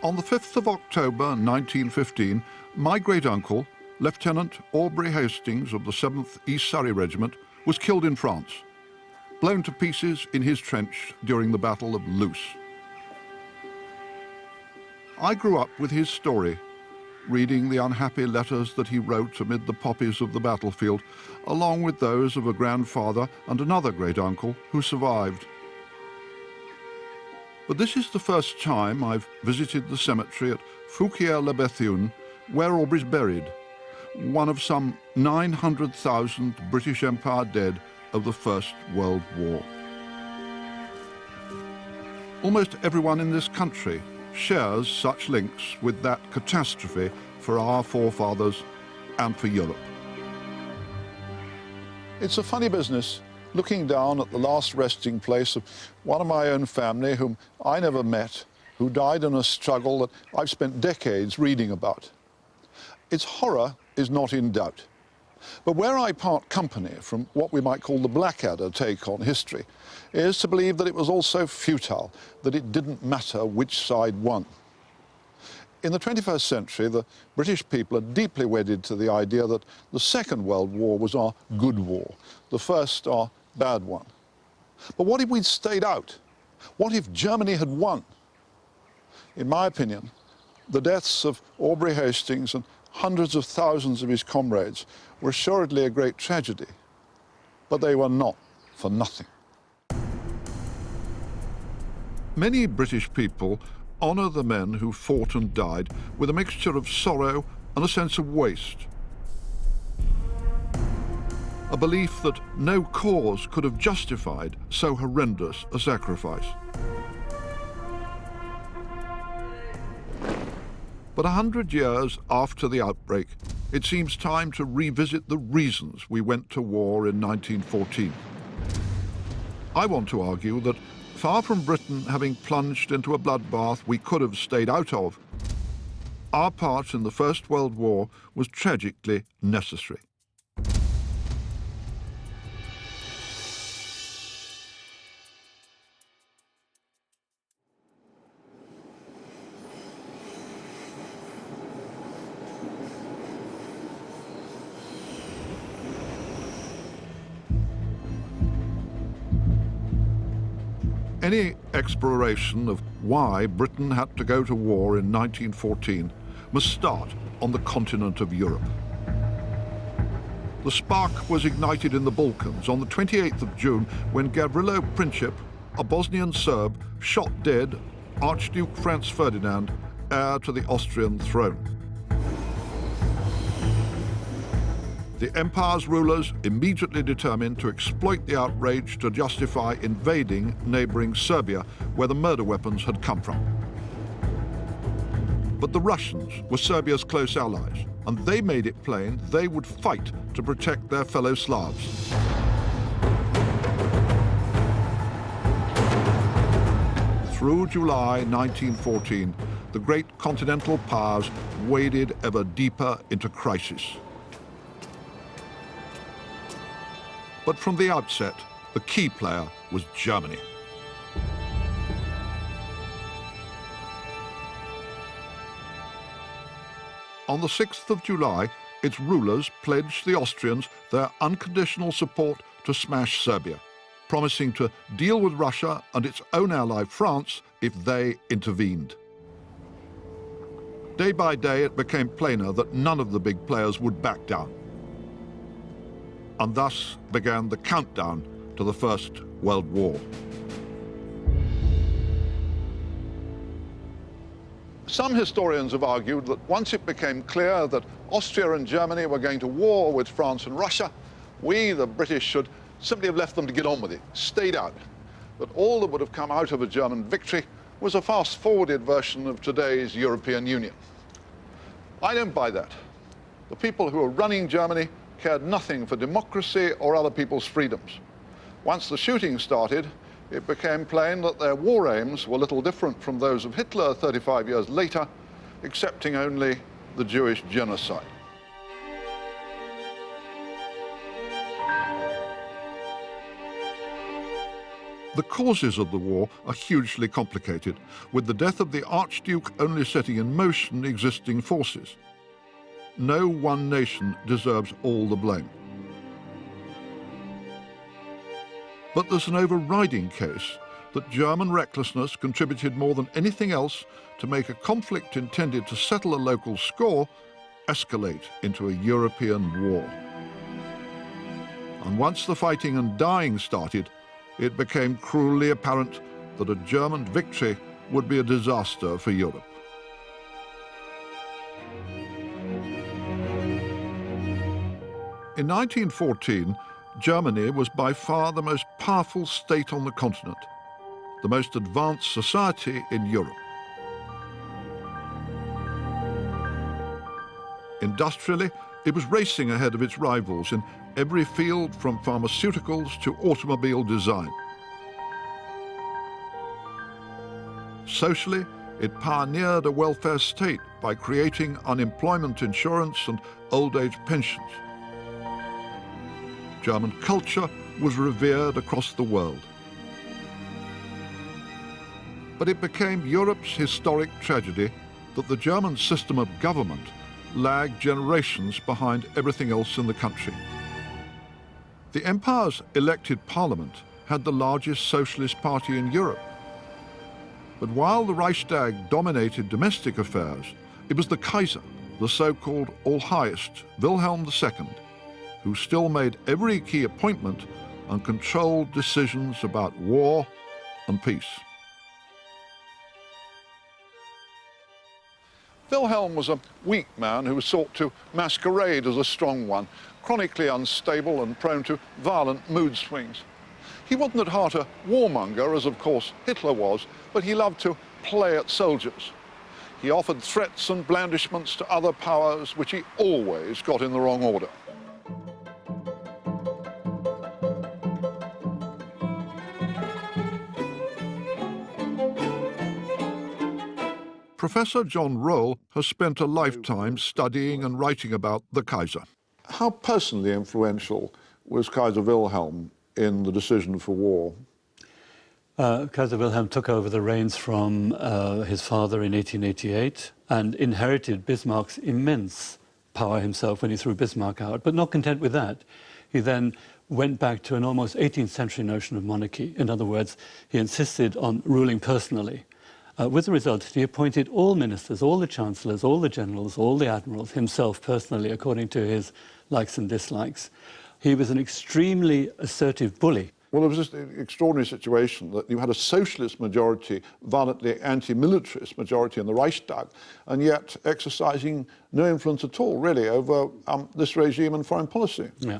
On the 5th of October 1915, my great-uncle, Lieutenant Aubrey Hastings of the 7th East Surrey Regiment, was killed in France, blown to pieces in his trench during the Battle of Loos. I grew up with his story, reading the unhappy letters that he wrote amid the poppies of the battlefield, along with those of a grandfather and another great-uncle who survived. But this is the first time I've visited the cemetery at Fouquier-la-Bethune, where Aubrey's buried, one of some 900,000 British Empire dead of the First World War. Almost everyone in this country shares such links with that catastrophe for our forefathers and for Europe. It's a funny business, looking down at the last resting place of one of my own family whom I never met, who died in a struggle that I've spent decades reading about. Its horror is not in doubt. But where I part company from what we might call the Blackadder take on history is to believe that it was also futile, that it didn't matter which side won. In the 21st century, the British people are deeply wedded to the idea that the Second World War was our good war, the first our bad one. But what if we'd stayed out? What if Germany had won? In my opinion, the deaths of Aubrey Hastings and hundreds of thousands of his comrades were assuredly a great tragedy, but they were not for nothing. Many British people honour the men who fought and died with a mixture of sorrow and a sense of waste. A belief that no cause could have justified so horrendous a sacrifice. But 100 years after the outbreak, it seems time to revisit the reasons we went to war in 1914. I want to argue that far from Britain having plunged into a bloodbath we could have stayed out of, our part in the First World War was tragically necessary. Any exploration of why Britain had to go to war in 1914 must start on the continent of Europe. The spark was ignited in the Balkans on the 28th of June when Gavrilo Princip, a Bosnian Serb, shot dead Archduke Franz Ferdinand, heir to the Austrian throne. The empire's rulers immediately determined to exploit the outrage to justify invading neighboring Serbia, where the murder weapons had come from. But the Russians were Serbia's close allies, and they made it plain they would fight to protect their fellow Slavs. Through July 1914, the great continental powers waded ever deeper into crisis. But from the outset, the key player was Germany. On the 6th of July, its rulers pledged the Austrians their unconditional support to smash Serbia, promising to deal with Russia and its own ally France if they intervened. Day by day, it became plainer that none of the big players would back down. And thus began the countdown to the First World War. Some historians have argued that once it became clear that Austria and Germany were going to war with France and Russia, we, the British, should simply have left them to get on with it, stayed out. That all that would have come out of a German victory was a fast-forwarded version of today's European Union. I don't buy that. The people who were running Germany cared nothing for democracy or other people's freedoms. Once the shooting started, it became plain that their war aims were little different from those of Hitler 35 years later, excepting only the Jewish genocide. The causes of the war are hugely complicated, with the death of the Archduke only setting in motion existing forces. No one nation deserves all the blame. But there's an overriding case that German recklessness contributed more than anything else to make a conflict intended to settle a local score escalate into a European war. And once the fighting and dying started, it became cruelly apparent that a German victory would be a disaster for Europe. In 1914, Germany was by far the most powerful state on the continent, the most advanced society in Europe. Industrially, it was racing ahead of its rivals in every field from pharmaceuticals to automobile design. Socially, it pioneered a welfare state by creating unemployment insurance and old age pensions. German culture was revered across the world. But it became Europe's historic tragedy that the German system of government lagged generations behind everything else in the country. The Empire's elected parliament had the largest socialist party in Europe. But while the Reichstag dominated domestic affairs, it was the Kaiser, the so-called All-Highest, Wilhelm II, who still made every key appointment and controlled decisions about war and peace. Wilhelm was a weak man who sought to masquerade as a strong one, chronically unstable and prone to violent mood swings. He wasn't at heart a warmonger, as of course Hitler was, but he loved to play at soldiers. He offered threats and blandishments to other powers, which he always got in the wrong order. Professor John Roll has spent a lifetime studying and writing about the Kaiser. How personally influential was Kaiser Wilhelm in the decision for war? Kaiser Wilhelm took over the reins from his father in 1888 and inherited Bismarck's immense power himself when he threw Bismarck out. But not content with that, he then went back to an almost 18th century notion of monarchy. In other words, he insisted on ruling personally. With the result, he appointed all ministers, all the chancellors, all the generals, all the admirals, himself personally, according to his likes and dislikes. He was an extremely assertive bully. Well, it was just an extraordinary situation that you had a socialist majority, violently anti-militarist majority in the Reichstag, and yet exercising no influence at all, really, over this regime and foreign policy. Yeah.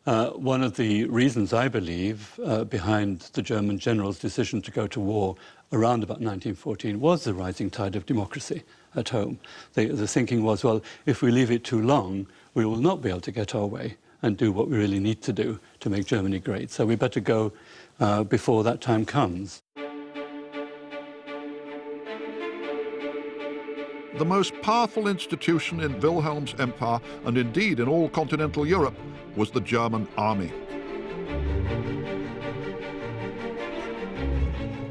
One of the reasons, I believe, behind the German general's decision to go to war around about 1914 was the rising tide of democracy at home. The thinking was, well, if we leave it too long, we will not be able to get our way and do what we really need to do to make Germany great. So we better go before that time comes. The most powerful institution in Wilhelm's empire, and indeed in all continental Europe, was the German army.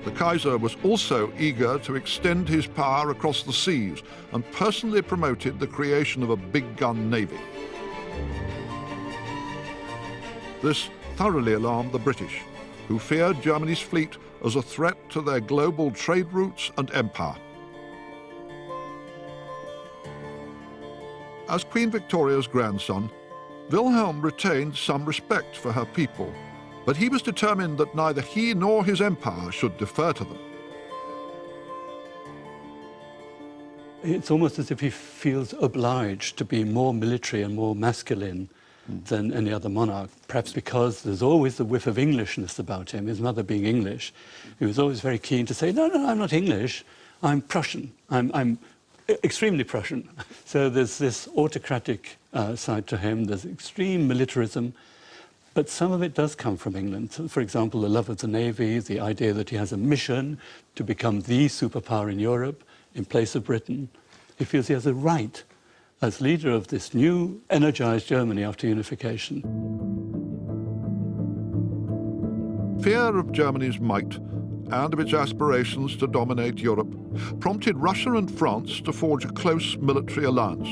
The Kaiser was also eager to extend his power across the seas and personally promoted the creation of a big-gun navy. This thoroughly alarmed the British, who feared Germany's fleet as a threat to their global trade routes and empire. As Queen Victoria's grandson, Wilhelm retained some respect for her people, but he was determined that neither he nor his empire should defer to them. It's almost as if he feels obliged to be more military and more masculine than any other monarch, perhaps because there's always the whiff of Englishness about him, his mother being English. He was always very keen to say, no, I'm not English, I'm Prussian, I'm extremely Prussian. So there's this autocratic side to him, there's extreme militarism, but some of it does come from England. So, for example, the love of the Navy, the idea that he has a mission to become the superpower in Europe in place of Britain. He feels he has a right as leader of this new, energized Germany after unification. Fear of Germany's might and of its aspirations to dominate Europe prompted Russia and France to forge a close military alliance.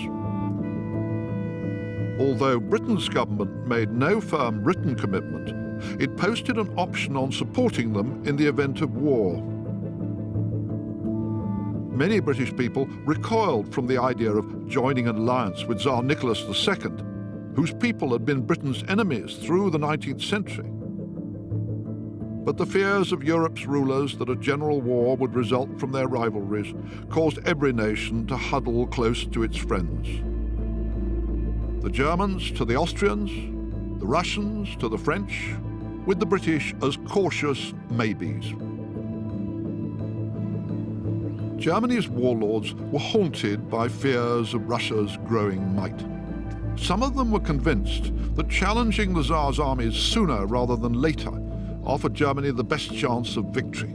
Although Britain's government made no firm written commitment, it posted an option on supporting them in the event of war. Many British people recoiled from the idea of joining an alliance with Tsar Nicholas II, whose people had been Britain's enemies through the 19th century. But the fears of Europe's rulers that a general war would result from their rivalries caused every nation to huddle close to its friends. The Germans to the Austrians, the Russians to the French, with the British as cautious maybes. Germany's warlords were haunted by fears of Russia's growing might. Some of them were convinced that challenging the Tsar's armies sooner rather than later offered Germany the best chance of victory.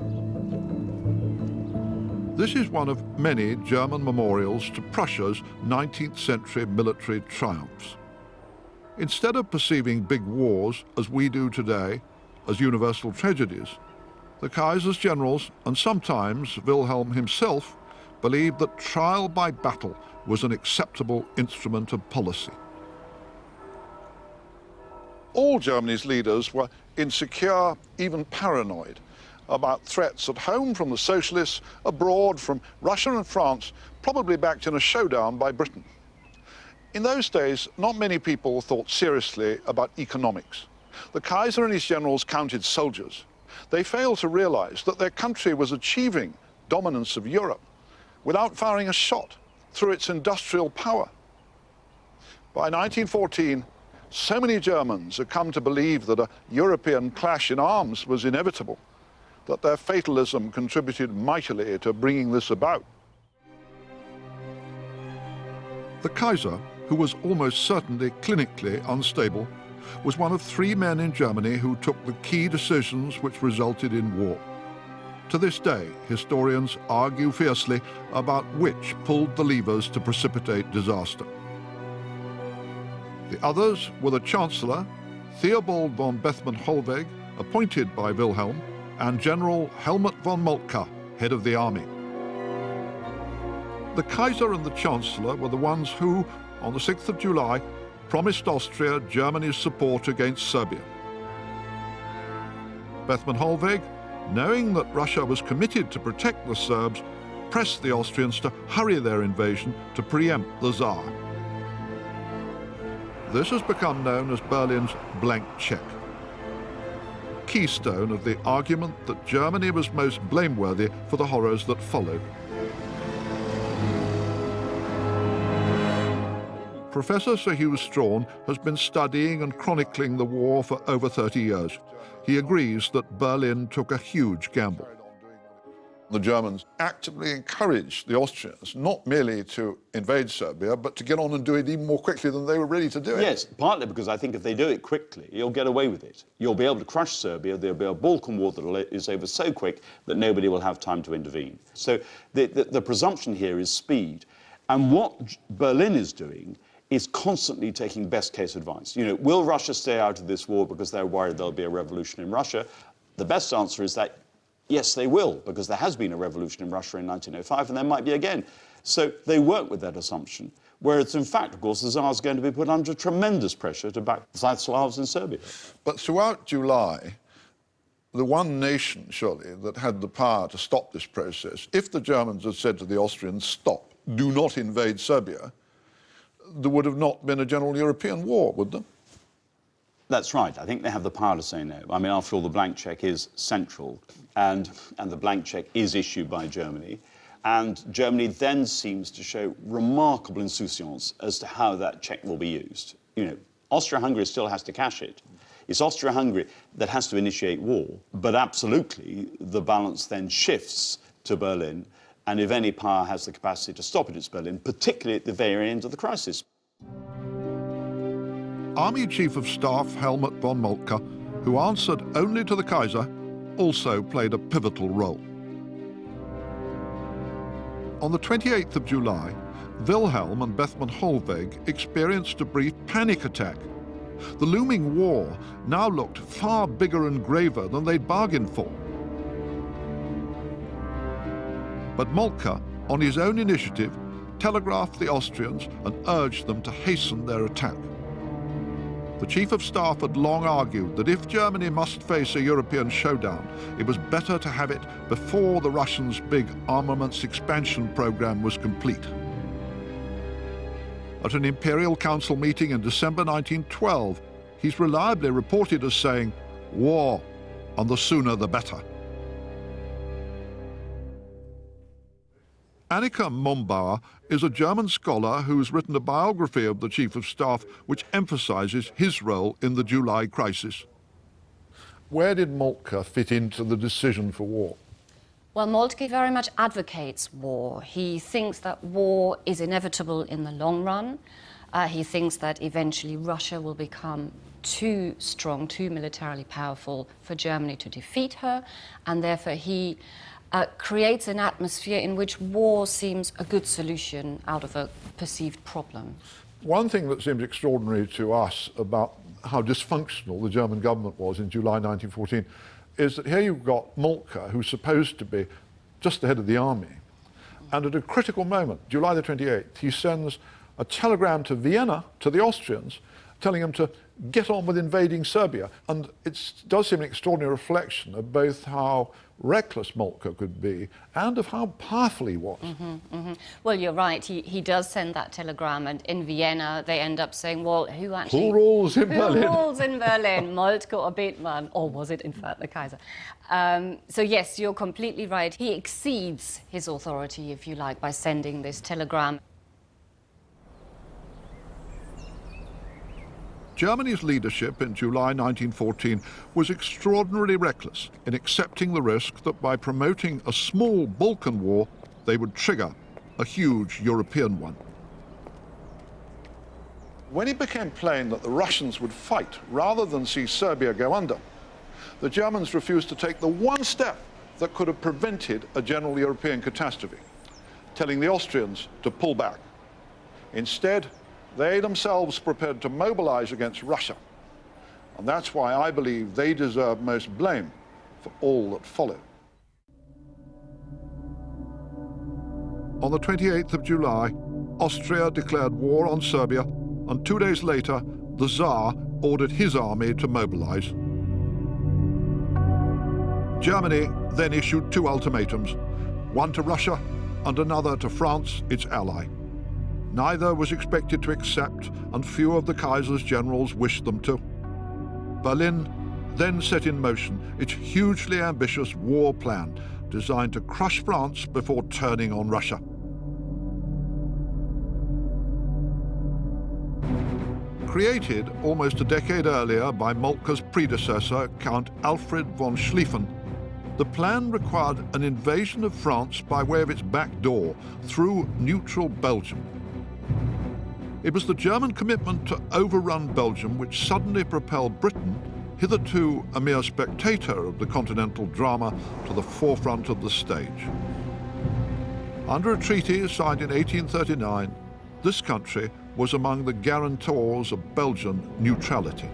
This is one of many German memorials to Prussia's 19th century military triumphs. Instead of perceiving big wars, as we do today, as universal tragedies, the Kaiser's generals, and sometimes Wilhelm himself, believed that trial by battle was an acceptable instrument of policy. All Germany's leaders were insecure, even paranoid, about threats at home from the socialists, abroad from Russia and France, probably backed in a showdown by Britain. In those days, not many people thought seriously about economics. The Kaiser and his generals counted soldiers. They failed to realize that their country was achieving dominance of Europe without firing a shot through its industrial power. By 1914, so many Germans had come to believe that a European clash in arms was inevitable, that their fatalism contributed mightily to bringing this about. The Kaiser, who was almost certainly clinically unstable, was one of 3 men in Germany who took the key decisions which resulted in war. To this day, historians argue fiercely about which pulled the levers to precipitate disaster. The others were the Chancellor, Theobald von Bethmann-Hollweg, appointed by Wilhelm, and General Helmut von Moltke, head of the army. The Kaiser and the Chancellor were the ones who, on the 6th of July, promised Austria Germany's support against Serbia. Bethmann-Hollweg, knowing that Russia was committed to protect the Serbs, pressed the Austrians to hurry their invasion to preempt the Tsar. This has become known as Berlin's blank check, keystone of the argument that Germany was most blameworthy for the horrors that followed. Professor Sir Hugh Strawn has been studying and chronicling the war for over 30 years. He agrees that Berlin took a huge gamble. The Germans actively encouraged the Austrians not merely to invade Serbia, but to get on and do it even more quickly than they were ready to do it. Yes, partly because I think if they do it quickly, you'll get away with it. You'll be able to crush Serbia. There'll be a Balkan war that is over so quick that nobody will have time to intervene. So the presumption here is speed. And what Berlin is doing is constantly taking best-case advice. You know, will Russia stay out of this war because they're worried there'll be a revolution in Russia? The best answer is that yes, they will, because there has been a revolution in Russia in 1905, and there might be again. So they work with that assumption, whereas in fact, of course, the Tsar is going to be put under tremendous pressure to back the South Slavs in Serbia. But throughout July, the one nation, surely, that had the power to stop this process, if the Germans had said to the Austrians, stop, do not invade Serbia, there would have not been a general European war, would there? That's right. I think they have the power to say no. I mean, after all, the blank check is central, and the blank check is issued by Germany. And Germany then seems to show remarkable insouciance as to how that check will be used. You know, Austria-Hungary still has to cash it. It's Austria-Hungary that has to initiate war, but absolutely the balance then shifts to Berlin, and if any power has the capacity to stop it, it's Berlin, particularly at the very end of the crisis. Army Chief of Staff Helmut von Moltke, who answered only to the Kaiser, also played a pivotal role. On the 28th of July, Wilhelm and Bethmann-Hollweg experienced a brief panic attack The looming war now looked far bigger and graver than they'd bargained for. But Moltke, on his own initiative, telegraphed the Austrians and urged them to hasten their attack. The Chief of Staff had long argued that if Germany must face a European showdown, it was better to have it before the Russians' big armaments expansion program was complete. At an Imperial Council meeting in December 1912, he's reliably reported as saying, "War, and the sooner the better." Annika Mombauer is a German scholar who's written a biography of the Chief of Staff which emphasizes his role in the July crisis. Where did Moltke fit into the decision for war? Well, Moltke very much advocates war. He thinks that war is inevitable in the long run. He thinks that eventually Russia will become too strong, too militarily powerful for Germany to defeat her, and therefore he creates an atmosphere in which war seems a good solution out of a perceived problem. One thing that seems extraordinary to us about how dysfunctional the German government was in July 1914 is that here you've got Moltke, who's supposed to be just the head of the army, and at a critical moment, July the 28th, he sends a telegram to Vienna, to the Austrians, telling them to get on with invading Serbia. And it does seem an extraordinary reflection of both how reckless Moltke could be and of how powerful he was. Well, you're right. He does send that telegram, and in Vienna they end up saying, well, who actually... Who rules in Berlin? Who rules in Berlin? Moltke or Bethmann? Or was it, in fact, the Kaiser? So, yes, you're completely right. He exceeds his authority, if you like, by sending this telegram. Germany's leadership in July 1914 was extraordinarily reckless in accepting the risk that by promoting a small Balkan war, they would trigger a huge European one. When it became plain that the Russians would fight rather than see Serbia go under, the Germans refused to take the one step that could have prevented a general European catastrophe, telling the Austrians to pull back. Instead, they themselves prepared to mobilize against Russia. And that's why I believe they deserve most blame for all that followed. On the 28th of July, Austria declared war on Serbia, and 2 days later, the Tsar ordered his army to mobilize. Germany then issued two ultimatums, one to Russia and another to France, its ally. Neither was expected to accept, and few of the Kaiser's generals wished them to. Berlin then set in motion its hugely ambitious war plan, designed to crush France before turning on Russia. Created almost a decade earlier by Moltke's predecessor, Count Alfred von Schlieffen, the plan required an invasion of France by way of its back door through neutral Belgium. It was the German commitment to overrun Belgium which suddenly propelled Britain, hitherto a mere spectator of the continental drama, to the forefront of the stage. Under a treaty signed in 1839, this country was among the guarantors of Belgian neutrality.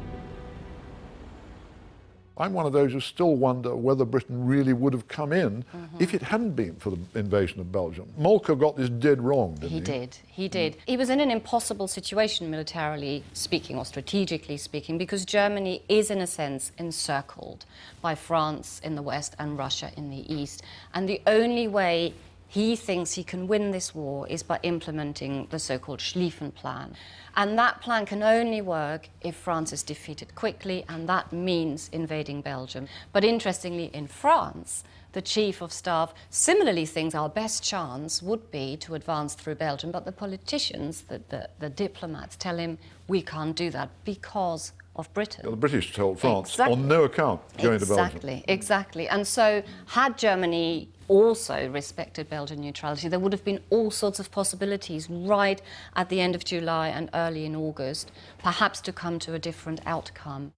I'm one of those who still wonder whether Britain really would have come in if it hadn't been for the invasion of Belgium. Moltke got this dead wrong, didn't he? He did. He was in an impossible situation, militarily speaking or strategically speaking, because Germany is, in a sense, encircled by France in the west and Russia in the east. And the only way he thinks he can win this war is by implementing the so-called Schlieffen Plan. And that plan can only work if France is defeated quickly, and that means invading Belgium. But interestingly, in France, the Chief of Staff similarly thinks our best chance would be to advance through Belgium, but the politicians, the diplomats, tell him we can't do that because of Britain. The British told France, on no account going to Belgium. Exactly. And so had Germany also respected Belgian neutrality, there would have been all sorts of possibilities right at the end of July and early in August, perhaps to come to a different outcome.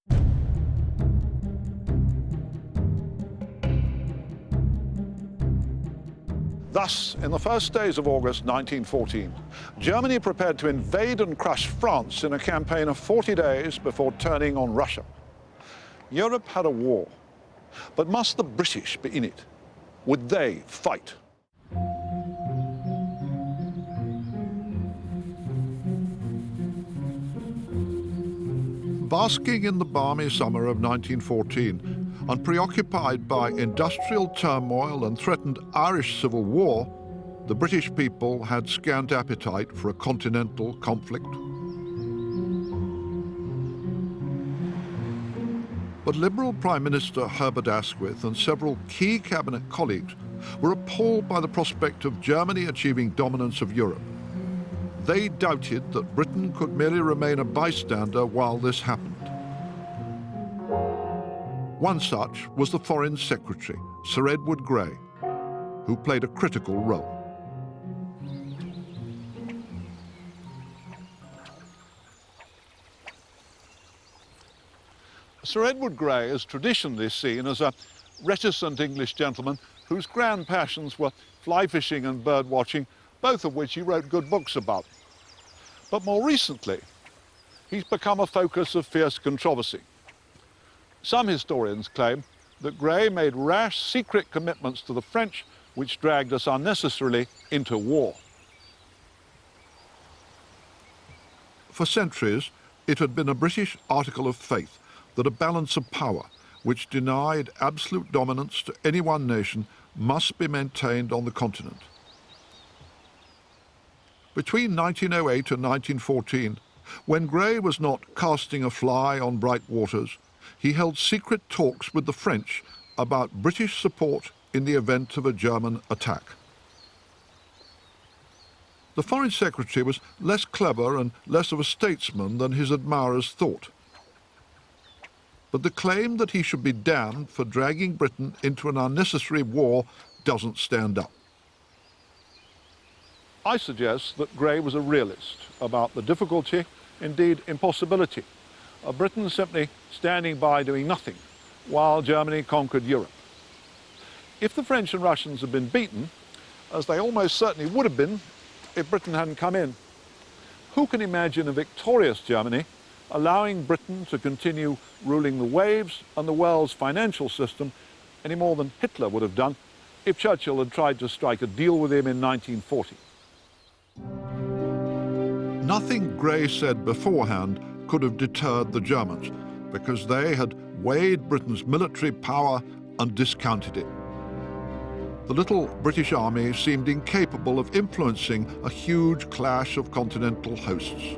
Thus, in the first days of August 1914, Germany prepared to invade and crush France in a campaign of 40 days before turning on Russia. Europe had a war, but must the British be in it? Would they fight? Basking in the balmy summer of 1914, and preoccupied by industrial turmoil and threatened Irish civil war, the British people had scant appetite for a continental conflict. But Liberal Prime Minister Herbert Asquith and several key cabinet colleagues were appalled by the prospect of Germany achieving dominance of Europe. They doubted that Britain could merely remain a bystander while this happened. One such was the Foreign Secretary, Sir Edward Grey, who played a critical role. Sir Edward Grey is traditionally seen as a reticent English gentleman whose grand passions were fly fishing and bird watching, both of which he wrote good books about. But more recently, he's become a focus of fierce controversy. Some historians claim that Grey made rash, secret commitments to the French which dragged us unnecessarily into war. For centuries, it had been a British article of faith that a balance of power which denied absolute dominance to any one nation must be maintained on the continent. Between 1908 and 1914, when Grey was not casting a fly on bright waters, he held secret talks with the French about British support in the event of a German attack. The Foreign Secretary was less clever and less of a statesman than his admirers thought. But the claim that he should be damned for dragging Britain into an unnecessary war doesn't stand up. I suggest that Grey was a realist about the difficulty, indeed impossibility, of Britain simply standing by doing nothing while Germany conquered Europe. If the French and Russians had been beaten, as they almost certainly would have been if Britain hadn't come in, who can imagine a victorious Germany allowing Britain to continue ruling the waves and the world's financial system any more than Hitler would have done if Churchill had tried to strike a deal with him in 1940? Nothing Grey said beforehand could have deterred the Germans, because they had weighed Britain's military power and discounted it. The little British army seemed incapable of influencing a huge clash of continental hosts.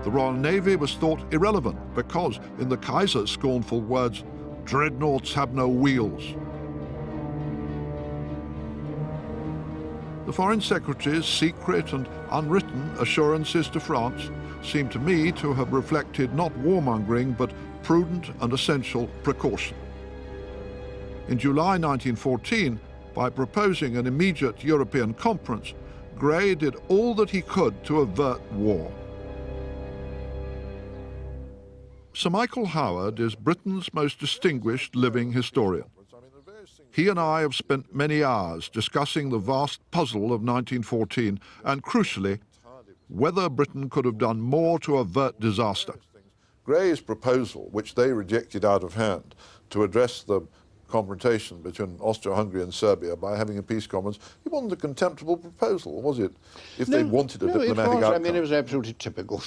The Royal Navy was thought irrelevant because, in the Kaiser's scornful words, dreadnoughts have no wheels. The Foreign Secretary's secret and unwritten assurances to France seem to me to have reflected not warmongering, but prudent and essential precaution. In July 1914, by proposing an immediate European conference, Grey did all that he could to avert war. Sir Michael Howard is Britain's most distinguished living historian. He and I have spent many hours discussing the vast puzzle of 1914 and, crucially, whether Britain could have done more to avert disaster. Grey's proposal, which they rejected out of hand, to address the confrontation between Austria-Hungary and Serbia by having a peace conference, it wasn't a contemptible proposal, was it? If they wanted a diplomatic outcome. I mean, it was absolutely typical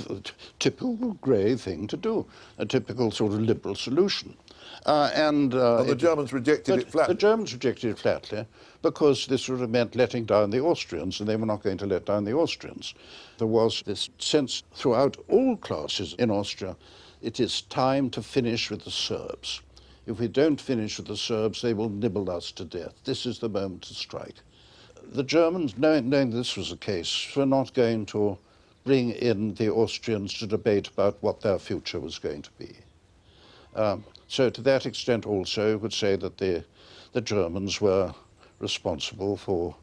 Grey thing to do, a typical sort of liberal solution. And the Germans rejected it flatly. The Germans rejected it flatly because this sort of meant letting down the Austrians, and they were not going to let down the Austrians. There was this sense throughout all classes in Austria, it is time to finish with the Serbs. If we don't finish with the Serbs, they will nibble us to death. This is the moment to strike. The Germans, knowing this was the case, were not going to bring in the Austrians to debate about what their future was going to be. So to that extent also, I would say that the Germans were responsible for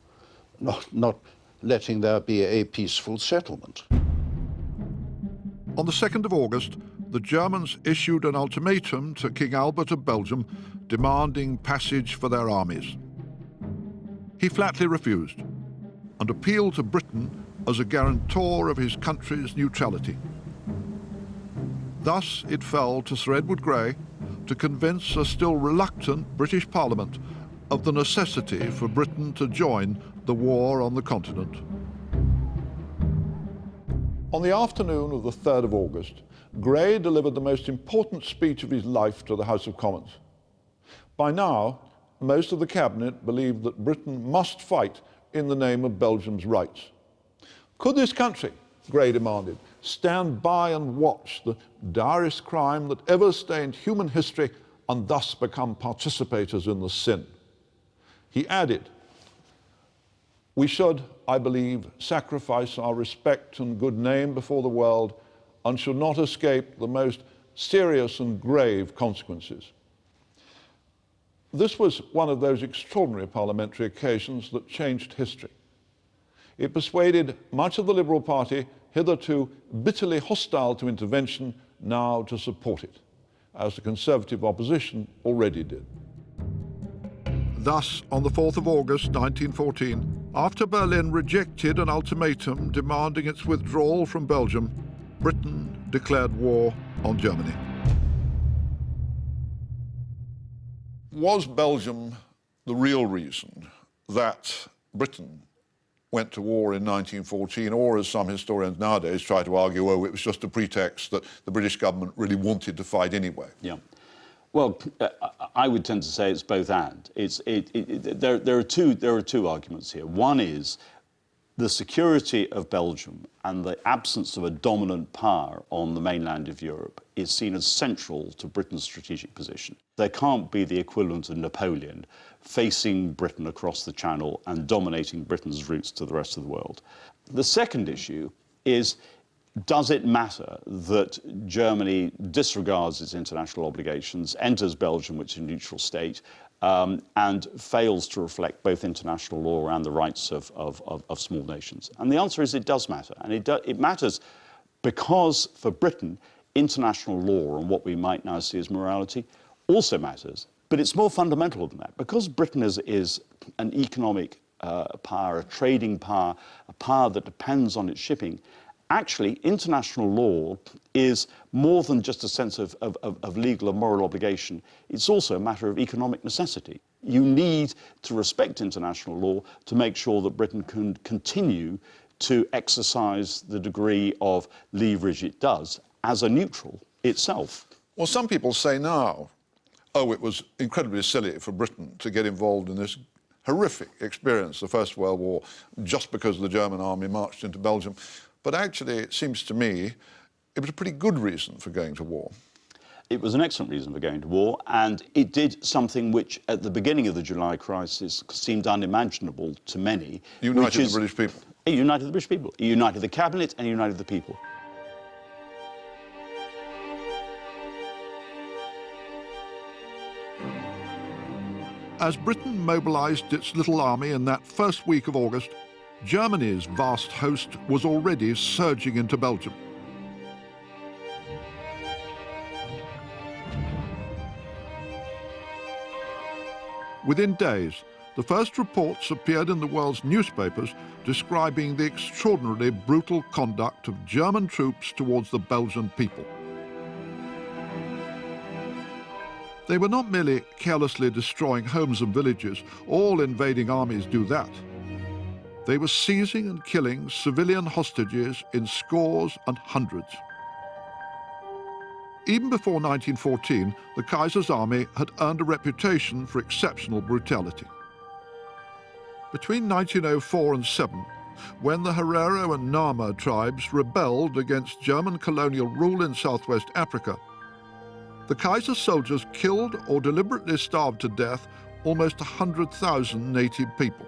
not letting there be a peaceful settlement. On the 2nd of August, the Germans issued an ultimatum to King Albert of Belgium demanding passage for their armies. he flatly refused and appealed to Britain as a guarantor of his country's neutrality. Thus it fell to Sir Edward Grey to convince a still reluctant British Parliament of the necessity for Britain to join the war on the continent. On the afternoon of the 3rd of August, Grey delivered the most important speech of his life to the House of Commons. By now, most of the cabinet believed that Britain must fight in the name of Belgium's rights. Could this country, Grey demanded, stand by and watch the direst crime that ever stained human history and thus become participators in the sin? He added, "We should, I believe, sacrifice our respect and good name before the world and should not escape the most serious and grave consequences." This was one of those extraordinary parliamentary occasions that changed history. It persuaded much of the Liberal Party, hitherto bitterly hostile to intervention, now to support it, as the Conservative opposition already did. Thus, on the 4th of August 1914, after Berlin rejected an ultimatum demanding its withdrawal from Belgium, Britain declared war on Germany. Was Belgium the real reason that Britain went to war in 1914, or as some historians nowadays try to argue, oh, it was just a pretext that the British government really wanted to fight anyway? Yeah. Well, I would tend to say it's both and. There are two arguments here. One is the security of Belgium and the absence of a dominant power on the mainland of Europe is seen as central to Britain's strategic position. There can't be the equivalent of Napoleon facing Britain across the Channel and dominating Britain's routes to the rest of the world. The second issue is, does it matter that Germany disregards its international obligations, enters Belgium, which is a neutral state, and fails to reflect both international law and the rights of small nations? And the answer is it does matter. And it matters because for Britain, international law and what we might now see as morality also matters. But it's more fundamental than that. Because Britain is an economic power, a trading power, a power that depends on its shipping, actually, international law is more than just a sense of legal and moral obligation. It's also a matter of economic necessity. You need to respect international law to make sure that Britain can continue to exercise the degree of leverage it does as a neutral itself. Well, some people say now, oh, it was incredibly silly for Britain to get involved in this horrific experience, the First World War, just because the German army marched into Belgium. But actually, it seems to me, it was a pretty good reason for going to war. It was an excellent reason for going to war, and it did something which, at the beginning of the July crisis, seemed unimaginable to many. United the British people. It united the British people. It united the cabinet and united the people. As Britain mobilised its little army in that first week of August, Germany's vast host was already surging into Belgium. Within days, the first reports appeared in the world's newspapers describing the extraordinarily brutal conduct of German troops towards the Belgian people. They were not merely carelessly destroying homes and villages. All invading armies do that. They were seizing and killing civilian hostages in scores and hundreds. Even before 1914, the Kaiser's army had earned a reputation for exceptional brutality. Between 1904 and 7, when the Herero and Nama tribes rebelled against German colonial rule in southwest Africa, the Kaiser's soldiers killed or deliberately starved to death almost 100,000 native people.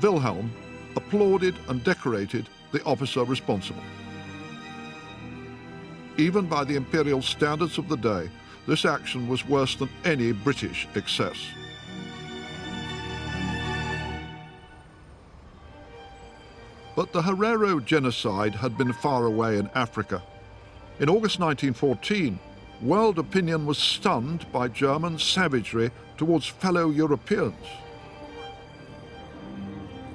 Wilhelm applauded and decorated the officer responsible. Even by the imperial standards of the day, this action was worse than any British excess. But the Herero genocide had been far away in Africa. In August 1914, world opinion was stunned by German savagery towards fellow Europeans.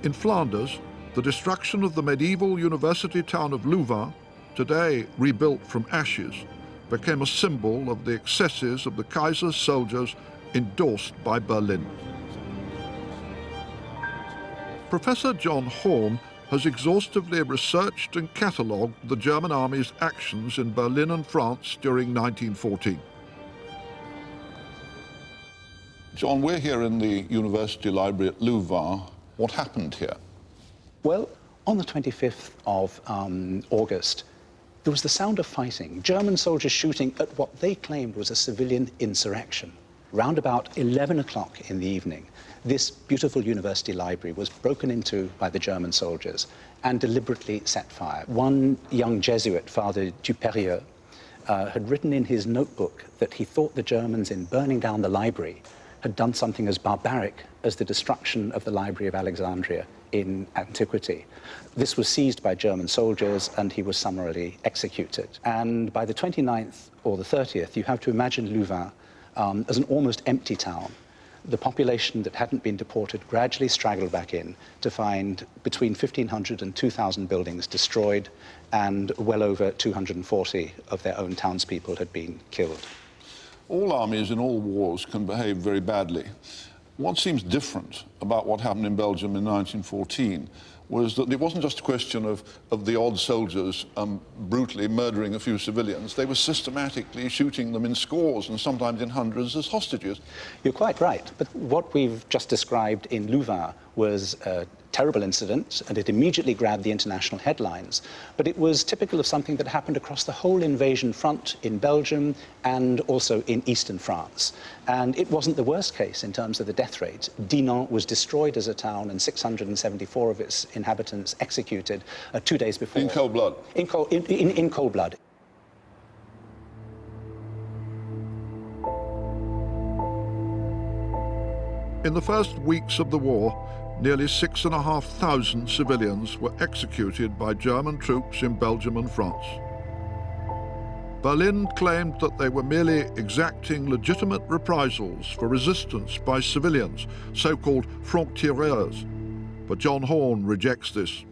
In Flanders, the destruction of the medieval university town of Louvain, today rebuilt from ashes, became a symbol of the excesses of the Kaiser's soldiers endorsed by Berlin. Professor John Horn has exhaustively researched and catalogued the German army's actions in Berlin and France during 1914. John, we're here in the University Library at Louvain. What happened here? Well, on the 25th of August, there was the sound of fighting, German soldiers shooting at what they claimed was a civilian insurrection. Round about 11 o'clock in the evening, this beautiful university library was broken into by the German soldiers and deliberately set fire. One young Jesuit, Father Dupérieux, had written in his notebook that he thought the Germans, in burning down the library, had done something as barbaric as the destruction of the Library of Alexandria in antiquity. This was seized by German soldiers and he was summarily executed. And by the 29th or the 30th, you have to imagine Louvain as an almost empty town. The population that hadn't been deported gradually straggled back in to find between 1,500 and 2,000 buildings destroyed, and well over 240 of their own townspeople had been killed. All armies in all wars can behave very badly. What seems different about what happened in Belgium in 1914 was that it wasn't just a question of the odd soldiers brutally murdering a few civilians. They were systematically shooting them in scores and sometimes in hundreds as hostages. You're quite right, but what we've just described in Louvain was a terrible incident, and it immediately grabbed the international headlines. But it was typical of something that happened across the whole invasion front in Belgium and also in eastern France. And it wasn't the worst case in terms of the death rate. Dinant was destroyed as a town and 674 of its inhabitants executed 2 days before. In cold blood? In cold blood. In the first weeks of the war, nearly 6,500 civilians were executed by German troops in Belgium and France. Berlin claimed that they were merely exacting legitimate reprisals for resistance by civilians, so-called francs-tireurs. But John Horn rejects this.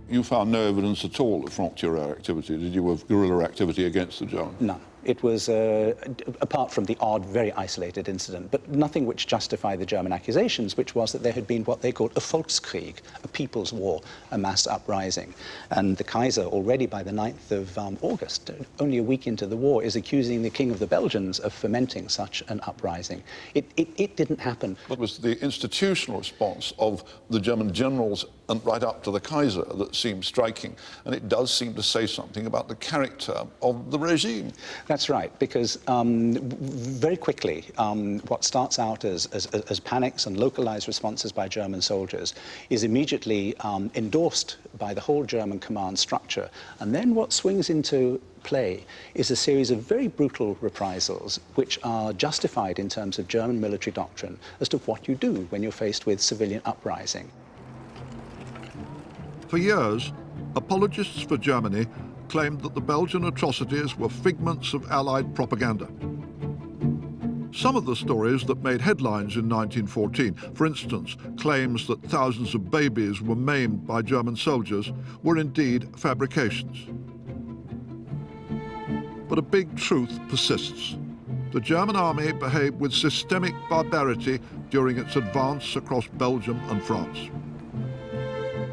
You found no evidence at all of franc-tireur activity, did you, of guerrilla activity against the Germans? None. It was, apart from the odd, very isolated incident, but nothing which justified the German accusations, which was that there had been what they called a Volkskrieg, a people's war, a mass uprising. And the Kaiser, already by the 9th of August, only a week into the war, is accusing the King of the Belgians of fomenting such an uprising. It didn't happen. But it was the institutional response of the German generals and right up to the Kaiser that seemed striking. And it does seem to say something about the character of the regime. That's right, because very quickly, what starts out as panics and localized responses by German soldiers is immediately endorsed by the whole German command structure. And then what swings into play is a series of very brutal reprisals, which are justified in terms of German military doctrine as to what you do when you're faced with civilian uprising. For years, apologists for Germany claimed that the Belgian atrocities were figments of Allied propaganda. Some of the stories that made headlines in 1914, for instance, claims that thousands of babies were maimed by German soldiers, were indeed fabrications. But a big truth persists. The German army behaved with systemic barbarity during its advance across Belgium and France.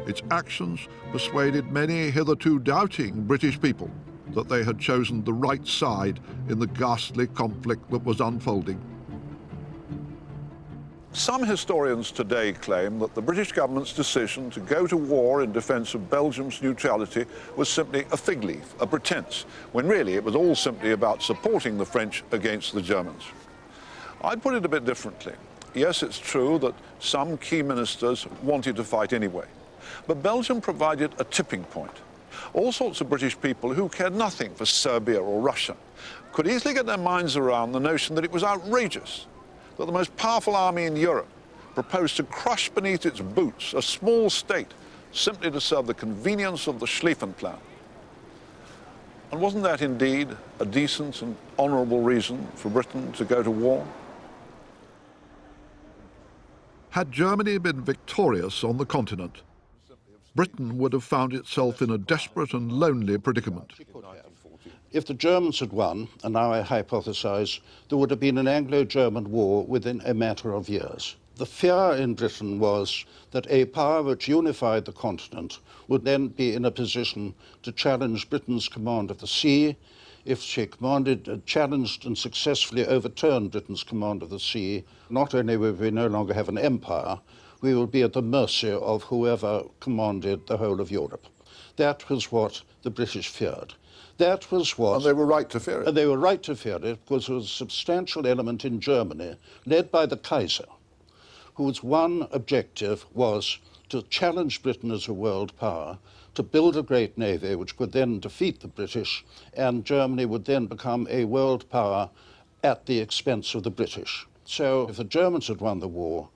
Its actions persuaded many hitherto doubting British people that they had chosen the right side in the ghastly conflict that was unfolding. Some historians today claim that the British government's decision to go to war in defence of Belgium's neutrality was simply a fig leaf, a pretense, when really it was all simply about supporting the French against the Germans. I'd put it a bit differently. Yes, it's true that some key ministers wanted to fight anyway. But Belgium provided a tipping point. All sorts of British people who cared nothing for Serbia or Russia could easily get their minds around the notion that it was outrageous that the most powerful army in Europe proposed to crush beneath its boots a small state simply to serve the convenience of the Schlieffen Plan. And wasn't that indeed a decent and honourable reason for Britain to go to war? Had Germany been victorious on the continent, Britain would have found itself in a desperate and lonely predicament. If the Germans had won, and now I hypothesize, there would have been an Anglo-German war within a matter of years. The fear in Britain was that a power which unified the continent would then be in a position to challenge Britain's command of the sea. If she challenged and successfully overturned Britain's command of the sea, not only would we no longer have an empire, we would be at the mercy of whoever commanded the whole of Europe. That was what the British feared. That was what... And they were right to fear it. And they were right to fear it because there was a substantial element in Germany, led by the Kaiser, whose one objective was to challenge Britain as a world power, to build a great navy which could then defeat the British, and Germany would then become a world power at the expense of the British. So if the Germans had won the war,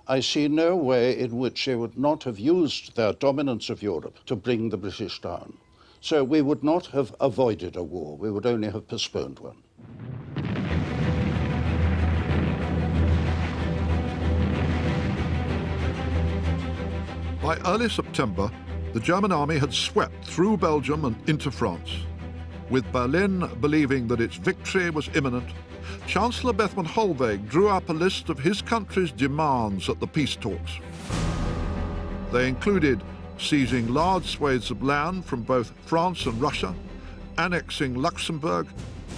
I see no way in which they would not have used their dominance of Europe to bring the British down. So we would not have avoided a war, we would only have postponed one. By early September, the German army had swept through Belgium and into France. With Berlin believing that its victory was imminent, Chancellor Bethmann Hollweg drew up a list of his country's demands at the peace talks. They included seizing large swathes of land from both France and Russia, annexing Luxembourg,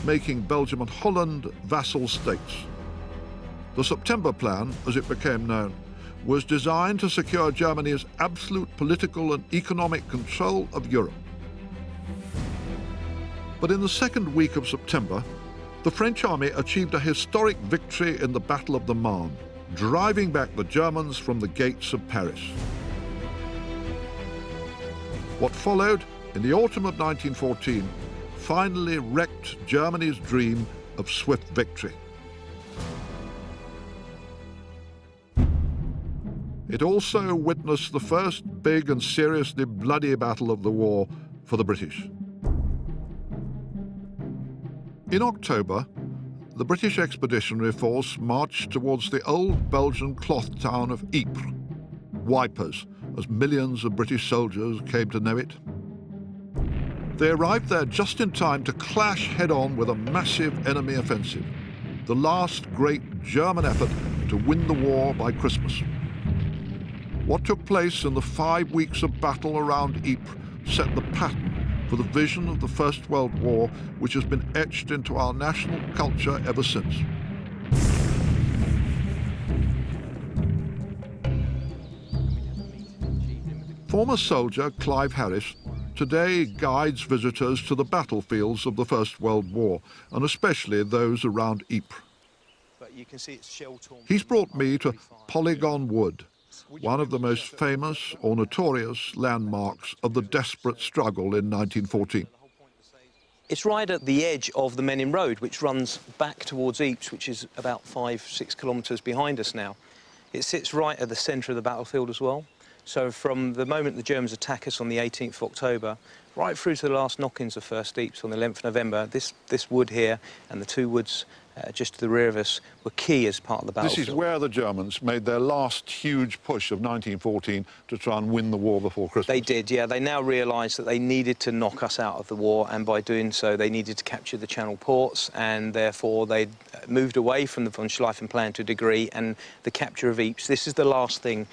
making Belgium and Holland vassal states. The September Plan, as it became known, was designed to secure Germany's absolute political and economic control of Europe. But in the second week of September, the French army achieved a historic victory in the Battle of the Marne, driving back the Germans from the gates of Paris. What followed in the autumn of 1914 finally wrecked Germany's dream of swift victory. It also witnessed the first big and seriously bloody battle of the war for the British. In October, the British Expeditionary Force marched towards the old Belgian cloth town of Ypres, Wipers, as millions of British soldiers came to know it. They arrived there just in time to clash head-on with a massive enemy offensive, the last great German effort to win the war by Christmas. What took place in the 5 weeks of battle around Ypres set the pattern for the vision of the First World War, which has been etched into our national culture ever since. Former soldier Clive Harris today guides visitors to the battlefields of the First World War, and especially those around Ypres. He's brought me to Polygon Wood, one of the most famous or notorious landmarks of the desperate struggle in 1914. It's right at the edge of the Menin Road, which runs back towards Ypres, which is about 5-6 kilometres behind us now. It sits right at the centre of the battlefield as well. So from the moment the Germans attack us on the 18th of October, right through to the last knock-ins of First Ypres on the 11th of November, this wood here and the two woods just to the rear of us were key as part of the battlefield. This is where the Germans made their last huge push of 1914 to try and win the war before Christmas. They did, yeah. They now realised that they needed to knock us out of the war, and by doing so they needed to capture the Channel ports, and therefore they moved away from the von Schlieffen plan to a degree, and the capture of Ypres. This is the last thing.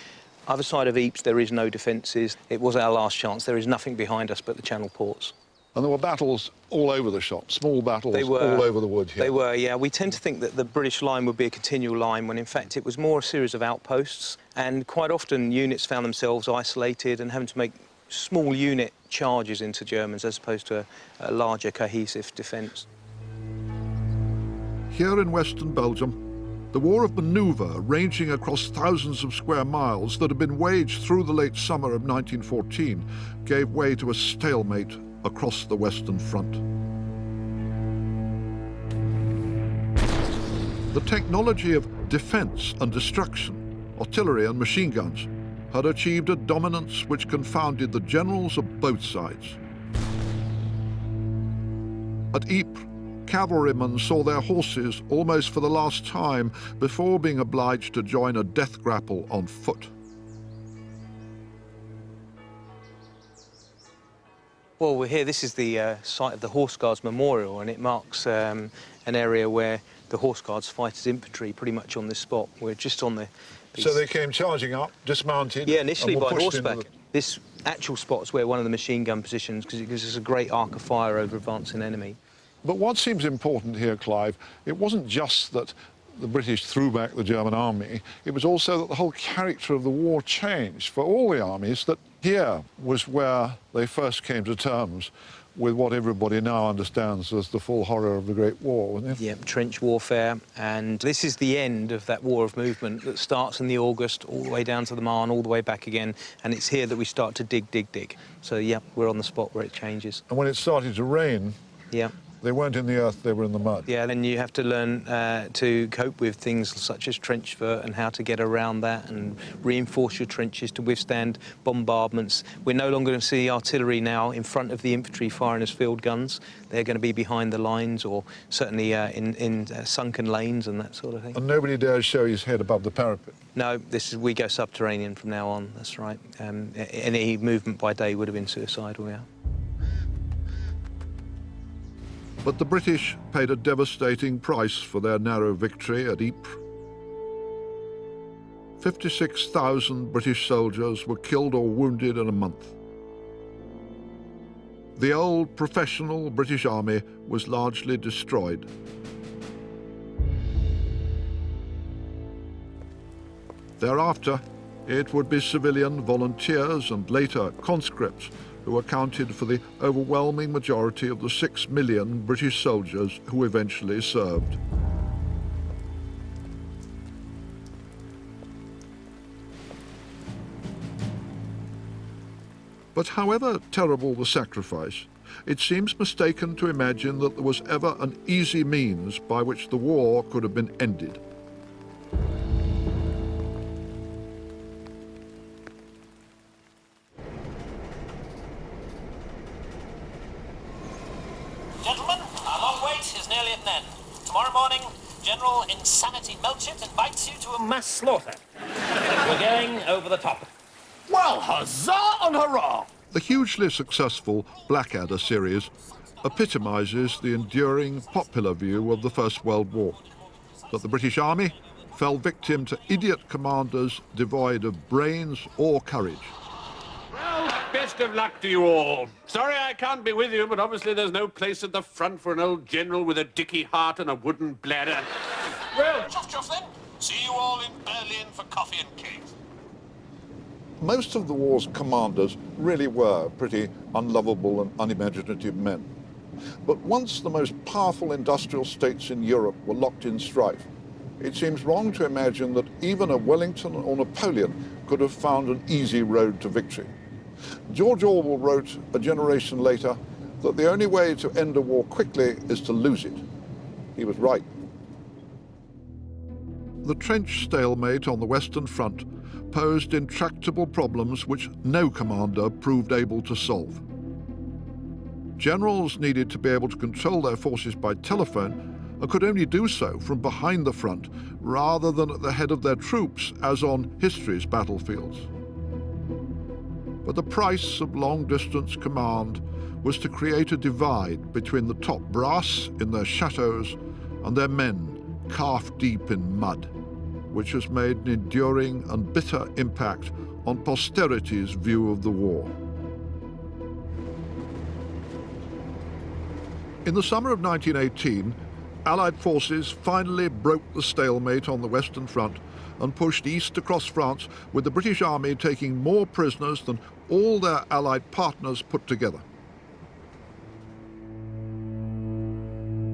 Other side of Ypres, there is no defences. It was our last chance. There is nothing behind us but the Channel ports. And there were battles all over the shop, small battles They were, all over the wood here. They were, yeah. We tend to think that the British line would be a continual line, when in fact it was more a series of outposts, and quite often units found themselves isolated and having to make small unit charges into Germans as opposed to a larger cohesive defence. Here in western Belgium, the war of manoeuvre, ranging across thousands of square miles that had been waged through the late summer of 1914, gave way to a stalemate across the Western Front. The technology of defence and destruction, artillery and machine guns, had achieved a dominance which confounded the generals of both sides. At Ypres cavalrymen saw their horses almost for the last time before being obliged to join a death grapple on foot. Well, we're here. This is the site of the Horse Guards Memorial, and it marks an area where the Horse Guards fight as infantry pretty much on this spot. We're just on the... So they came charging up, dismounted, yeah, initially and were by pushed horseback. into the... This actual spot is where one of the machine gun positions, because it gives us a great arc of fire over advancing enemy. But what seems important here, Clive, it wasn't just that the British threw back the German army, it was also that the whole character of the war changed for all the armies, that here was where they first came to terms with what everybody now understands as the full horror of the Great War, wasn't it? Yeah, trench warfare, and this is the end of that war of movement that starts in the August, all the way down to the Marne, all the way back again, and it's here that we start to dig. So, yeah, we're on the spot where it changes. And when it started to rain, yeah, they weren't in the earth, they were in the mud. Yeah, and you have to learn to cope with things such as trench foot and how to get around that and reinforce your trenches to withstand bombardments. We're no longer going to see artillery now in front of the infantry firing as field guns. They're going to be behind the lines or certainly in sunken lanes and that sort of thing. And nobody dares show his head above the parapet. No, we go subterranean from now on, that's right. Any movement by day would have been suicidal, yeah. But the British paid a devastating price for their narrow victory at Ypres. 56,000 British soldiers were killed or wounded in a month. The old professional British Army was largely destroyed. Thereafter, it would be civilian volunteers and later conscripts who accounted for the overwhelming majority of the 6 million British soldiers who eventually served. But however terrible the sacrifice, it seems mistaken to imagine that there was ever an easy means by which the war could have been ended. Gentlemen, our long wait is nearly at an end. Tomorrow morning, General Insanity Melchett invites you to a mass slaughter. We're going over the top. Well, huzzah and hurrah! The hugely successful Blackadder series epitomizes the enduring popular view of the First World War, that the British Army fell victim to idiot commanders devoid of brains or courage. Well, best of luck to you all. Sorry I can't be with you, but obviously there's no place at the front for an old general with a dicky heart and a wooden bladder. Well, Chuff then. See you all in Berlin for coffee and cake. Most of the war's commanders really were pretty unlovable and unimaginative men. But once the most powerful industrial states in Europe were locked in strife, it seems wrong to imagine that even a Wellington or Napoleon could have found an easy road to victory. George Orwell wrote a generation later that the only way to end a war quickly is to lose it. He was right. The trench stalemate on the Western Front posed intractable problems which no commander proved able to solve. Generals needed to be able to control their forces by telephone and could only do so from behind the front rather than at the head of their troops as on history's battlefields. But the price of long-distance command was to create a divide between the top brass in their chateaus and their men calf-deep in mud, which has made an enduring and bitter impact on posterity's view of the war. In the summer of 1918, Allied forces finally broke the stalemate on the Western Front and pushed east across France, with the British Army taking more prisoners than all their Allied partners put together.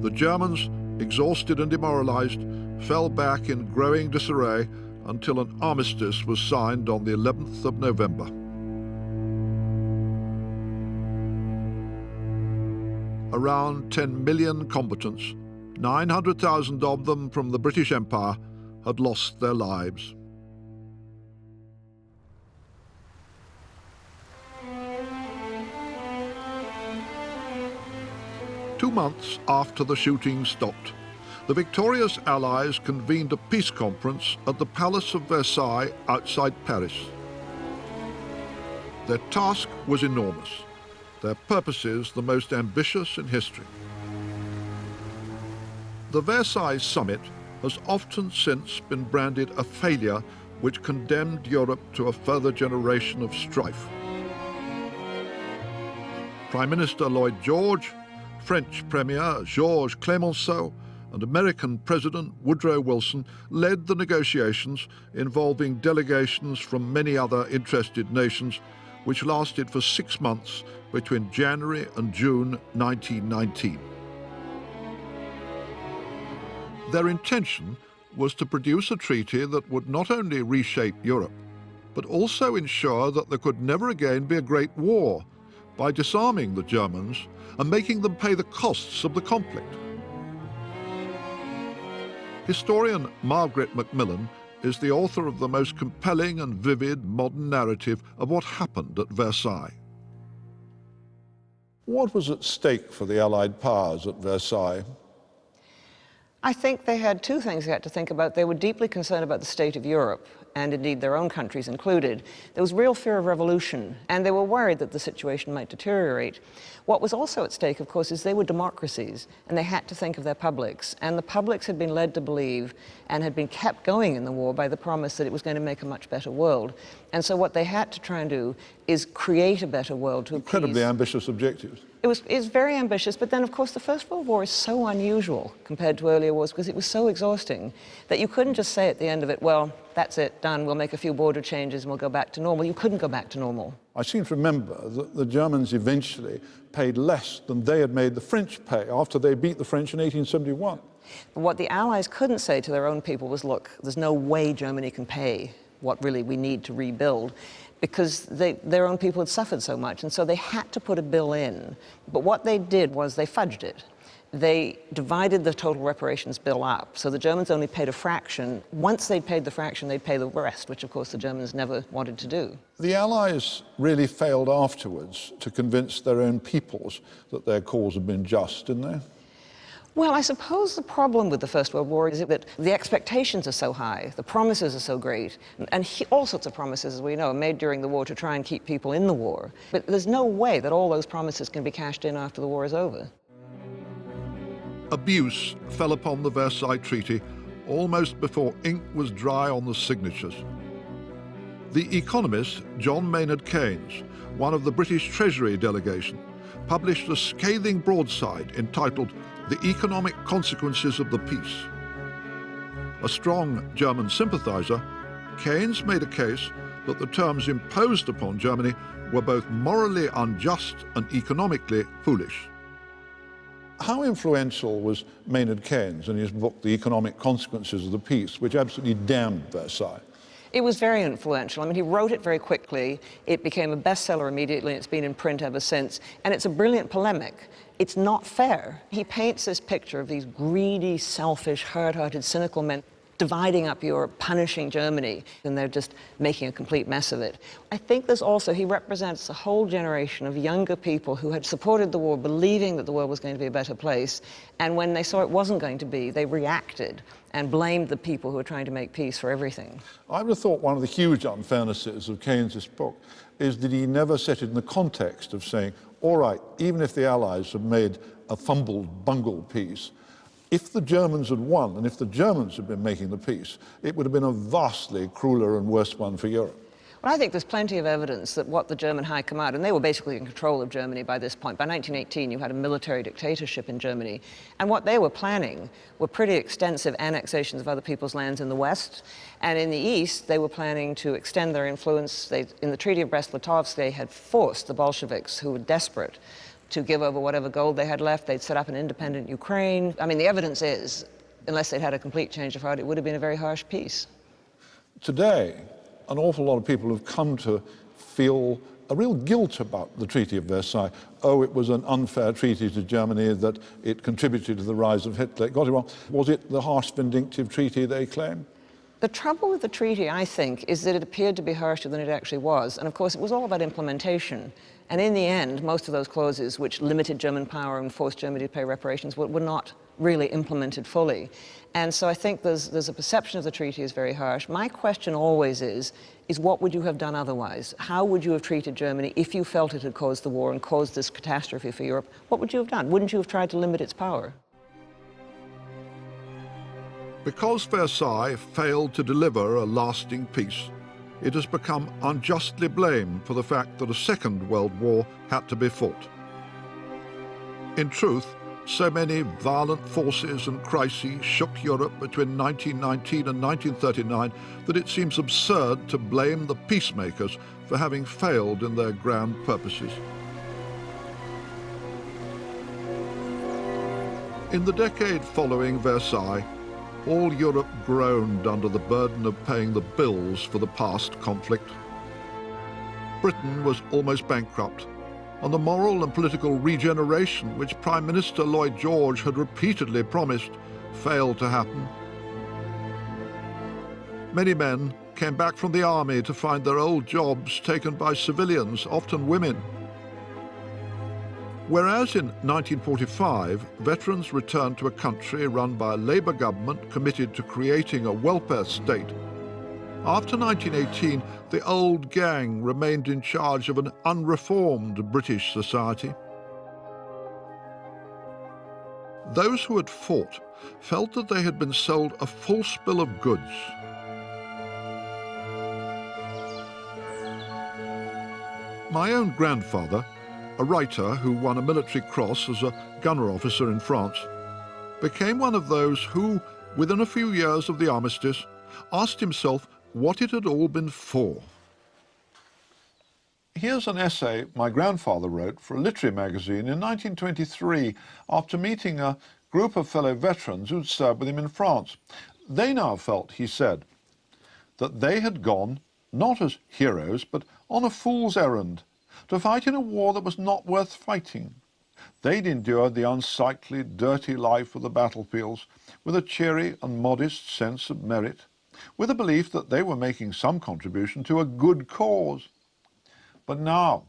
The Germans, exhausted and demoralized, fell back in growing disarray until an armistice was signed on the 11th of November. Around 10 million combatants, 900,000 of them from the British Empire, had lost their lives. 2 months after the shooting stopped, the victorious Allies convened a peace conference at the Palace of Versailles outside Paris. Their task was enormous, their purposes the most ambitious in history. The Versailles summit has often since been branded a failure which condemned Europe to a further generation of strife. Prime Minister Lloyd George, French Premier Georges Clemenceau, and American President Woodrow Wilson led the negotiations involving delegations from many other interested nations, which lasted for 6 months between January and June 1919. Their intention was to produce a treaty that would not only reshape Europe, but also ensure that there could never again be a great war by disarming the Germans and making them pay the costs of the conflict. Historian Margaret Macmillan is the author of the most compelling and vivid modern narrative of what happened at Versailles. What was at stake for the Allied powers at Versailles? I think they had two things they had to think about. They were deeply concerned about the state of Europe, and indeed their own countries included. There was real fear of revolution, and they were worried that the situation might deteriorate. What was also at stake, of course, is they were democracies, and they had to think of their publics. And the publics had been led to believe, and had been kept going in the war by the promise that it was going to make a much better world. And so what they had to try and do is create a better world to appease. Incredibly ambitious objectives. It's very ambitious, but then, of course, the First World War is so unusual compared to earlier wars because it was so exhausting that you couldn't just say at the end of it, well, that's it, done, we'll make a few border changes and we'll go back to normal. You couldn't go back to normal. I seem to remember that the Germans eventually paid less than they had made the French pay after they beat the French in 1871. But what the Allies couldn't say to their own people was, look, there's no way Germany can pay what really we need to rebuild, because their own people had suffered so much, and so they had to put a bill in. But what they did was they fudged it. They divided the total reparations bill up, so the Germans only paid a fraction. Once they'd paid the fraction, they'd pay the rest, which of course the Germans never wanted to do. The Allies really failed afterwards to convince their own peoples that their cause had been just, didn't they? Well, I suppose the problem with the First World War is that the expectations are so high, the promises are so great, and all sorts of promises, as we know, are made during the war to try and keep people in the war. But there's no way that all those promises can be cashed in after the war is over. Abuse fell upon the Versailles Treaty almost before ink was dry on the signatures. The economist John Maynard Keynes, one of the British Treasury delegation, published a scathing broadside entitled "The Economic Consequences of the Peace." A strong German sympathizer, Keynes made a case that the terms imposed upon Germany were both morally unjust and economically foolish. How influential was Maynard Keynes in his book, The Economic Consequences of the Peace, which absolutely damned Versailles? It was very influential. I mean, he wrote it very quickly. It became a bestseller immediately. It's been in print ever since. And it's a brilliant polemic. It's not fair. He paints this picture of these greedy, selfish, hard-hearted, cynical men dividing up Europe, punishing Germany, and they're just making a complete mess of it. I think there's also, he represents a whole generation of younger people who had supported the war, believing that the world was going to be a better place, and when they saw it wasn't going to be, they reacted and blamed the people who were trying to make peace for everything. I would have thought one of the huge unfairnesses of Keynes' book is that he never set it in the context of saying, all right, even if the Allies had made a fumbled, bungled peace, if the Germans had won, and if the Germans had been making the peace, it would have been a vastly crueler and worse one for Europe. Well, I think there's plenty of evidence that what the German High Command, and they were basically in control of Germany by this point. By 1918, you had a military dictatorship in Germany. And what they were planning were pretty extensive annexations of other people's lands in the West. And in the East, they were planning to extend their influence. In the Treaty of Brest-Litovsk, they had forced the Bolsheviks, who were desperate, to give over whatever gold they had left. They'd set up an independent Ukraine. I mean, the evidence is, unless they'd had a complete change of heart, it would have been a very harsh peace. Today, an awful lot of people have come to feel a real guilt about the Treaty of Versailles. Oh, it was an unfair treaty to Germany, that it contributed to the rise of Hitler. It got it wrong. Was it the harsh, vindictive treaty they claim? The trouble with the treaty, I think, is that it appeared to be harsher than it actually was. And of course, it was all about implementation. And in the end, most of those clauses which limited German power and forced Germany to pay reparations were not really implemented fully. And so I think there's a perception of the treaty as very harsh. My question always is what would you have done otherwise? How would you have treated Germany if you felt it had caused the war and caused this catastrophe for Europe? What would you have done? Wouldn't you have tried to limit its power? Because Versailles failed to deliver a lasting peace, it has become unjustly blamed for the fact that a Second World War had to be fought. In truth, so many violent forces and crises shook Europe between 1919 and 1939 that it seems absurd to blame the peacemakers for having failed in their grand purposes. In the decade following Versailles, all Europe groaned under the burden of paying the bills for the past conflict. Britain was almost bankrupt, and the moral and political regeneration which Prime Minister Lloyd George had repeatedly promised failed to happen. Many men came back from the army to find their old jobs taken by civilians, often women. Whereas in 1945, veterans returned to a country run by a Labour government committed to creating a welfare state, after 1918, the old gang remained in charge of an unreformed British society. Those who had fought felt that they had been sold a false bill of goods. My own grandfather, a writer who won a military cross as a gunner officer in France, became one of those who, within a few years of the armistice, asked himself what it had all been for. Here's an essay my grandfather wrote for a literary magazine in 1923 after meeting a group of fellow veterans who'd served with him in France. They now felt, he said, that they had gone, not as heroes, but on a fool's errand, to fight in a war that was not worth fighting. They'd endured the unsightly, dirty life of the battlefields with a cheery and modest sense of merit, with a belief that they were making some contribution to a good cause. But now,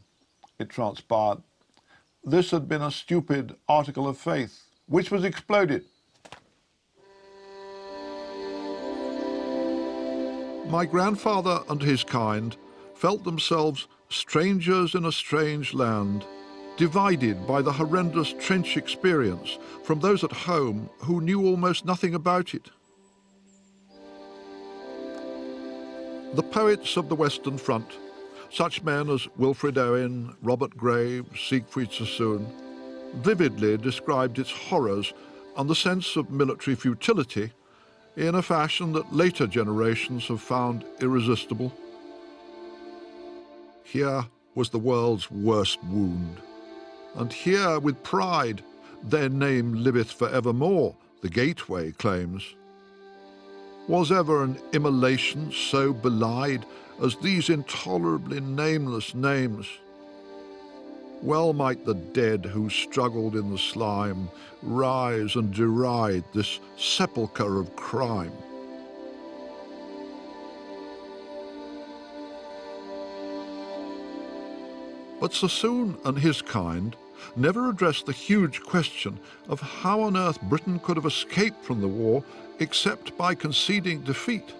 it transpired, this had been a stupid article of faith, which was exploded. My grandfather and his kind felt themselves strangers in a strange land, divided by the horrendous trench experience from those at home who knew almost nothing about it. The poets of the Western Front, such men as Wilfred Owen, Robert Graves, Siegfried Sassoon, vividly described its horrors and the sense of military futility in a fashion that later generations have found irresistible. Here was the world's worst wound, and here with pride their name liveth for evermore, the Gateway claims. Was ever an immolation so belied as these intolerably nameless names? Well might the dead who struggled in the slime rise and deride this sepulchre of crime. But Sassoon and his kind never addressed the huge question of how on earth Britain could have escaped from the war except by conceding defeat.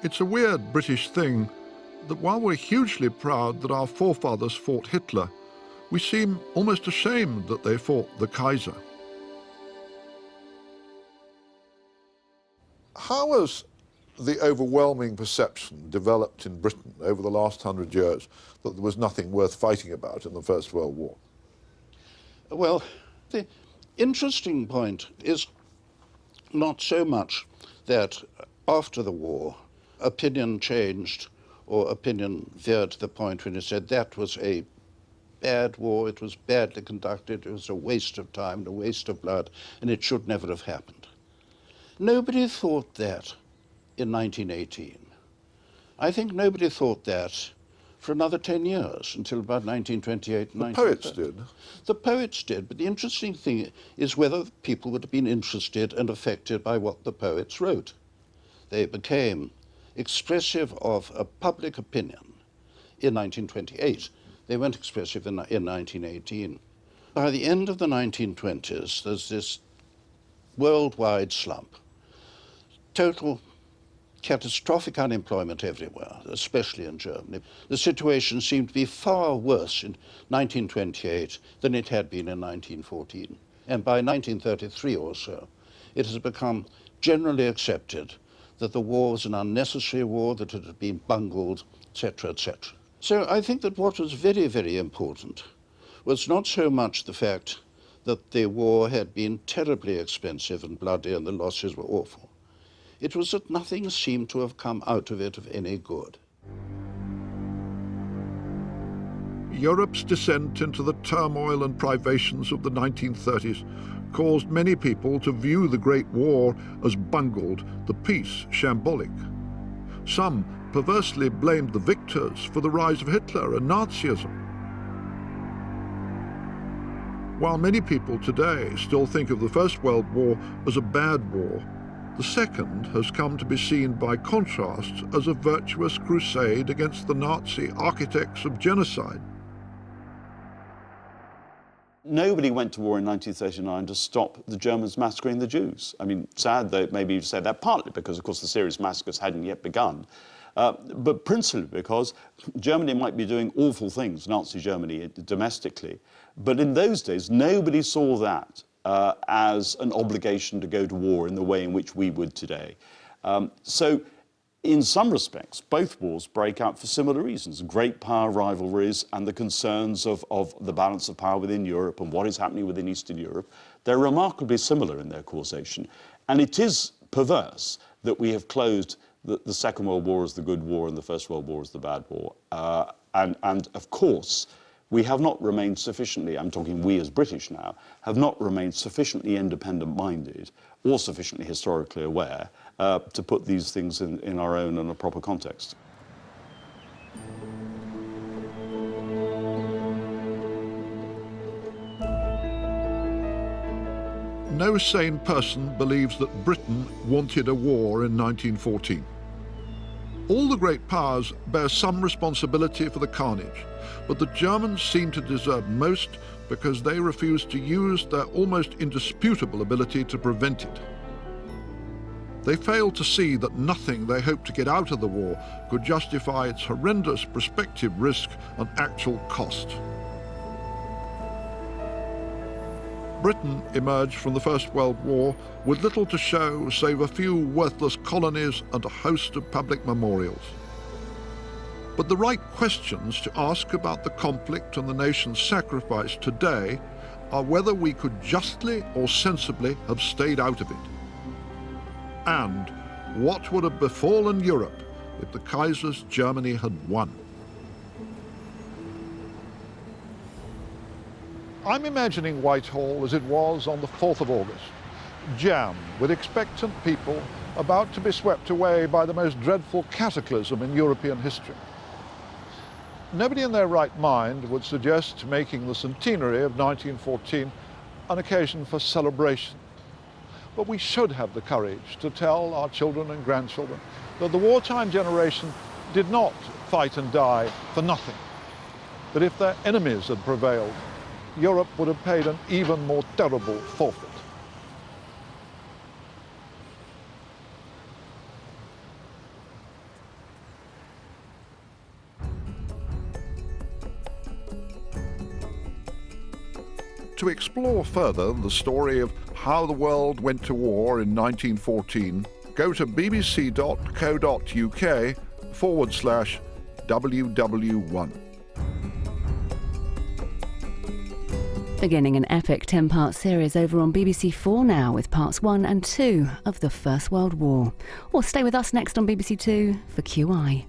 It's a weird British thing that while we're hugely proud that our forefathers fought Hitler, we seem almost ashamed that they fought the Kaiser. How has the overwhelming perception developed in Britain over the last 100 years that there was nothing worth fighting about in the First World War? Well, the interesting point is not so much that after the war opinion changed or opinion veered to the point when it said that was a bad war, it was badly conducted, it was a waste of time and a waste of blood, and it should never have happened. Nobody thought that in 1918. I think nobody thought that for another 10 years, until about 1928 and 1930. The poets did. The poets did, but the interesting thing is whether people would have been interested and affected by what the poets wrote. They became expressive of a public opinion in 1928. They weren't expressive in 1918. By the end of the 1920s, there's this worldwide slump. Total catastrophic unemployment everywhere, especially in Germany. The situation seemed to be far worse in 1928 than it had been in 1914. And by 1933 or so, it has become generally accepted that the war was an unnecessary war, that it had been bungled, etc., etc. So I think that what was very, very important was not so much the fact that the war had been terribly expensive and bloody and the losses were awful. It was that nothing seemed to have come out of it of any good. Europe's descent into the turmoil and privations of the 1930s caused many people to view the Great War as bungled, the peace shambolic. Some perversely blamed the victors for the rise of Hitler and Nazism. While many people today still think of the First World War as a bad war, the Second has come to be seen by contrast as a virtuous crusade against the Nazi architects of genocide. Nobody went to war in 1939 to stop the Germans massacring the Jews. I mean, sad though it may be to say that, partly because, of course, the serious massacres hadn't yet begun, but principally because Germany might be doing awful things, Nazi Germany, domestically, but in those days nobody saw that as an obligation to go to war in the way in which we would today. So in some respects, both wars break out for similar reasons: great power rivalries and the concerns of the balance of power within Europe and what is happening within Eastern Europe. They're remarkably similar in their causation. And it is perverse that we have closed the Second World War as the good war and the First World War as the bad war. And of course, we have not remained sufficiently, I'm talking we as British now, have not remained sufficiently independent-minded or sufficiently historically aware to put these things in our own and a proper context. No sane person believes that Britain wanted a war in 1914. All the great powers bear some responsibility for the carnage, but the Germans seem to deserve most because they refused to use their almost indisputable ability to prevent it. They failed to see that nothing they hoped to get out of the war could justify its horrendous prospective risk and actual cost. Britain emerged from the First World War with little to show save a few worthless colonies and a host of public memorials. But the right questions to ask about the conflict and the nation's sacrifice today are whether we could justly or sensibly have stayed out of it. And what would have befallen Europe if the Kaiser's Germany had won? I'm imagining Whitehall as it was on the 4th of August, jammed with expectant people about to be swept away by the most dreadful cataclysm in European history. Nobody in their right mind would suggest making the centenary of 1914 an occasion for celebration. But we should have the courage to tell our children and grandchildren that the wartime generation did not fight and die for nothing, that if their enemies had prevailed, Europe would have paid an even more terrible forfeit. To explore further the story of how the world went to war in 1914, go to bbc.co.uk/WW1. Beginning an epic 10-part series over on BBC4 now with parts 1 and 2 of the First World War. Or stay with us next on BBC2 for QI.